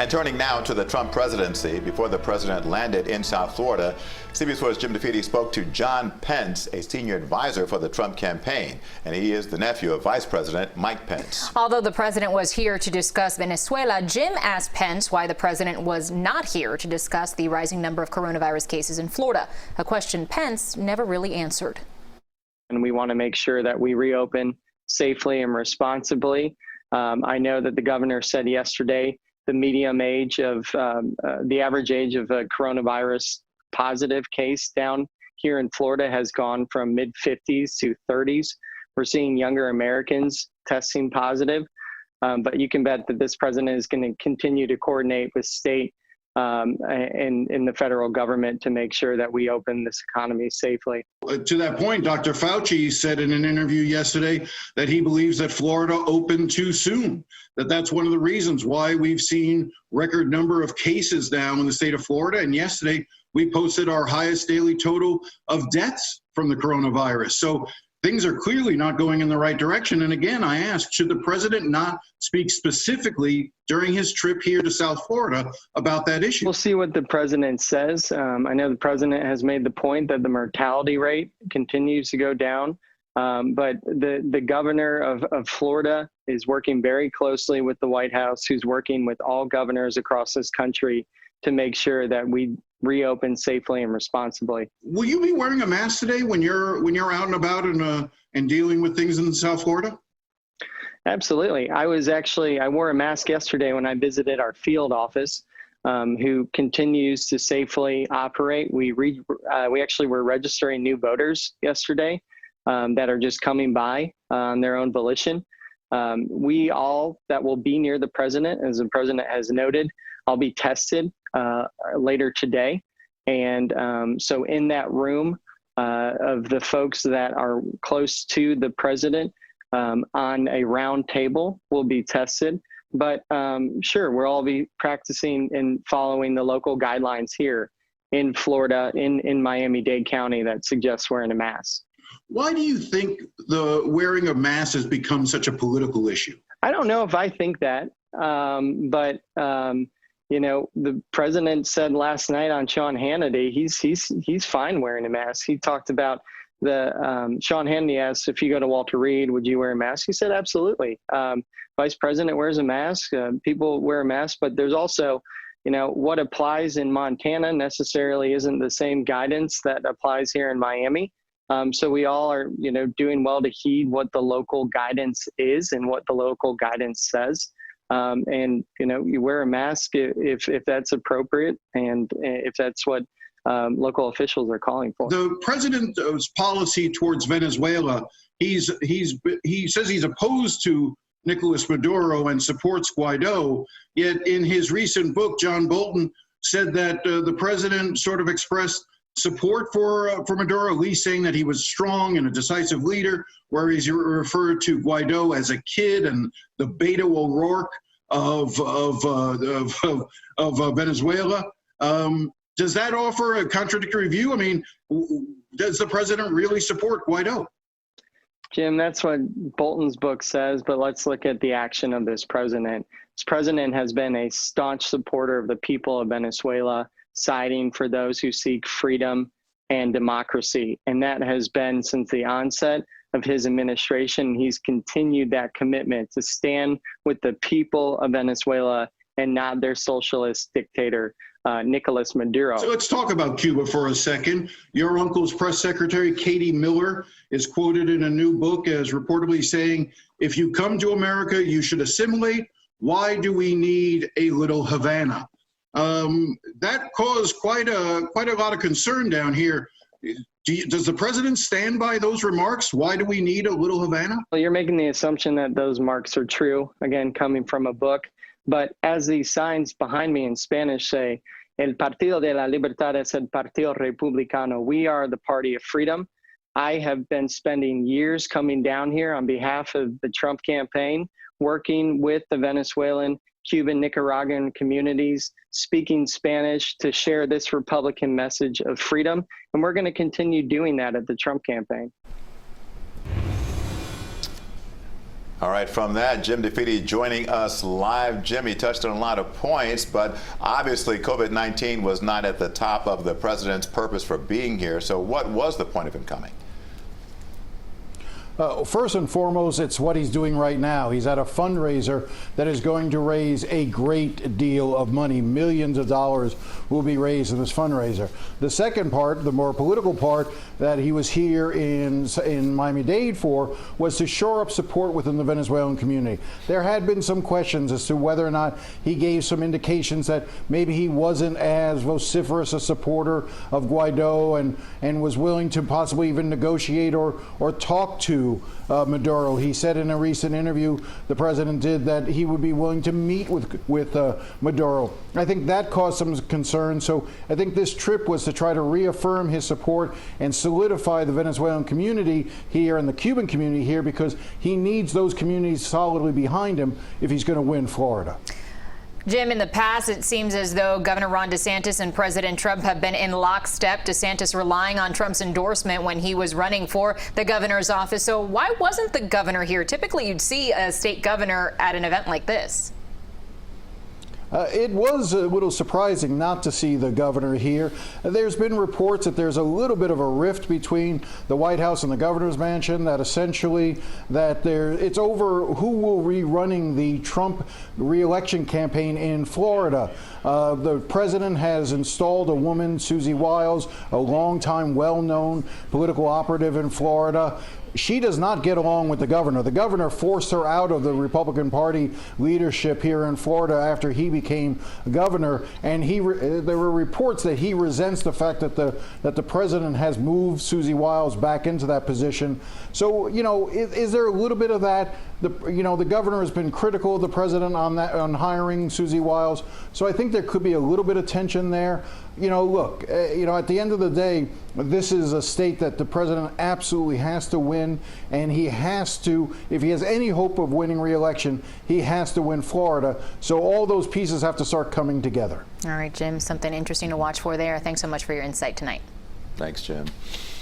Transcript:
And turning now to the Trump presidency, before the president landed in South Florida, CBS 4's Jim DeFede spoke to John Pence, a senior advisor for the Trump campaign, and he is the nephew of Vice President Mike Pence. Although the president was here to discuss Venezuela, Jim asked Pence why the president was not here to discuss the rising number of coronavirus cases in Florida, a question Pence never really answered. And we want to make sure that we reopen safely and responsibly. I know that the governor said yesterday the median age of the average age of a coronavirus positive case down here in Florida has gone from mid-50s to 30s. We're seeing younger Americans testing positive, but you can bet that this president is going to continue to coordinate with state and in the federal government to make sure that we open this economy safely. To that point, Dr. Fauci said in an interview yesterday that he believes that Florida opened too soon, that's one of the reasons why we've seen record number of cases now in the state of Florida. And yesterday, we posted our highest daily total of deaths from the coronavirus. So things are clearly not going in the right direction. And again, I ask, should the president not speak specifically during his trip here to South Florida about that issue? We'll see what the president says. I know the president has made the point that the mortality rate continues to go down. But the governor of Florida is working very closely with the White House, who's working with all governors across this country to make sure that we reopen safely and responsibly. Will you be wearing a mask today when you're out and about and dealing with things in South Florida? Absolutely. I wore a mask yesterday when I visited our field office, who continues to safely operate. We actually were registering new voters yesterday that are just coming by on their own volition. We all that will be near the president, as the president has noted, I'll be tested later today. And so in that room of the folks that are close to the president on a round table will be tested. But sure, we'll all be practicing and following the local guidelines here in Florida, in Miami-Dade County that suggests wearing a mask. Why do you think the wearing of masks has become such a political issue? I don't know if I think that, but you know, the president said last night on Sean Hannity, he's fine wearing a mask. He talked about Sean Hannity asked, if you go to Walter Reed, would you wear a mask? He said, absolutely. Vice President wears a mask. People wear a mask, but there's also, you know, what applies in Montana necessarily isn't the same guidance that applies here in Miami. So we all are, you know, doing well to heed what the local guidance is and what the local guidance says. And, you know, you wear a mask if that's appropriate and if that's what local officials are calling for. The president's policy towards Venezuela, he says he's opposed to Nicolas Maduro and supports Guaido. Yet in his recent book, John Bolton said that the president sort of expressed support for Maduro, at least saying that he was strong and a decisive leader, where he's referred to Guaido as a kid and the Beto O'Rourke of Venezuela. Does that offer a contradictory view? I mean, does the president really support Guaido? Jim, that's what Bolton's book says, but let's look at the action of this president. This president has been a staunch supporter of the people of Venezuela, siding for those who seek freedom and democracy. And that has been since the onset of his administration. He's continued that commitment to stand with the people of Venezuela and not their socialist dictator, Nicolas Maduro. So let's talk about Cuba for a second. Your uncle's press secretary, Katie Miller, is quoted in a new book as reportedly saying, if you come to America, you should assimilate. Why do we need a little Havana? That caused quite a lot of concern down here. Does the president stand by those remarks? Why do we need a little Havana? Well, you're making the assumption that those remarks are true, again, coming from a book. But as these signs behind me in Spanish say, El Partido de la Libertad es el Partido Republicano. We are the party of freedom. I have been spending years coming down here on behalf of the Trump campaign, working with the Venezuelan, Cuban, Nicaraguan communities, speaking Spanish to share this Republican message of freedom. And we're going to continue doing that at the Trump campaign. All right, from that, Jim DeFede joining us live. Jim, he touched on a lot of points, but obviously COVID-19 was not at the top of the president's purpose for being here. So what was the point of him coming? First and foremost, it's what he's doing right now. He's at a fundraiser that is going to raise a great deal of money. Millions of dollars will be raised in this fundraiser. The second part, the more political part that he was here in Miami-Dade for, was to shore up support within the Venezuelan community. There had been some questions as to whether or not he gave some indications that maybe he wasn't as vociferous a supporter of Guaido and was willing to possibly even negotiate or talk to Maduro. He said in a recent interview the president did that he would be willing to meet with Maduro. I think that caused some concern. So I think this trip was to try to reaffirm his support and solidify the Venezuelan community here and the Cuban community here, because he needs those communities solidly behind him if he's going to win Florida. Jim, in the past, it seems as though Governor Ron DeSantis and President Trump have been in lockstep. DeSantis relying on Trump's endorsement when he was running for the governor's office. So why wasn't the governor here? Typically, you'd see a state governor at an event like this. It was a little surprising not to see the governor here. There's been reports that there's a little bit of a rift between the White House and the governor's mansion, that essentially it's over who will be running the Trump re-election campaign in Florida. The president has installed a woman, Susie Wiles, a longtime well-known political operative in Florida. She does not get along with the governor. The governor forced her out of the Republican Party leadership here in Florida after he became governor, and there were reports that he resents the fact that the president has moved Susie Wiles back into that position. So, you know, is there a little bit of that? The governor has been critical of the president on hiring Susie Wiles. So I think there could be a little bit of tension there. Look, at the end of the day, this is a state that the president absolutely has to win, and he has to, if he has any hope of winning re-election, he has to win Florida. So all those pieces have to start coming together. All right, Jim, something interesting to watch for there. Thanks so much for your insight tonight. Thanks, Jim.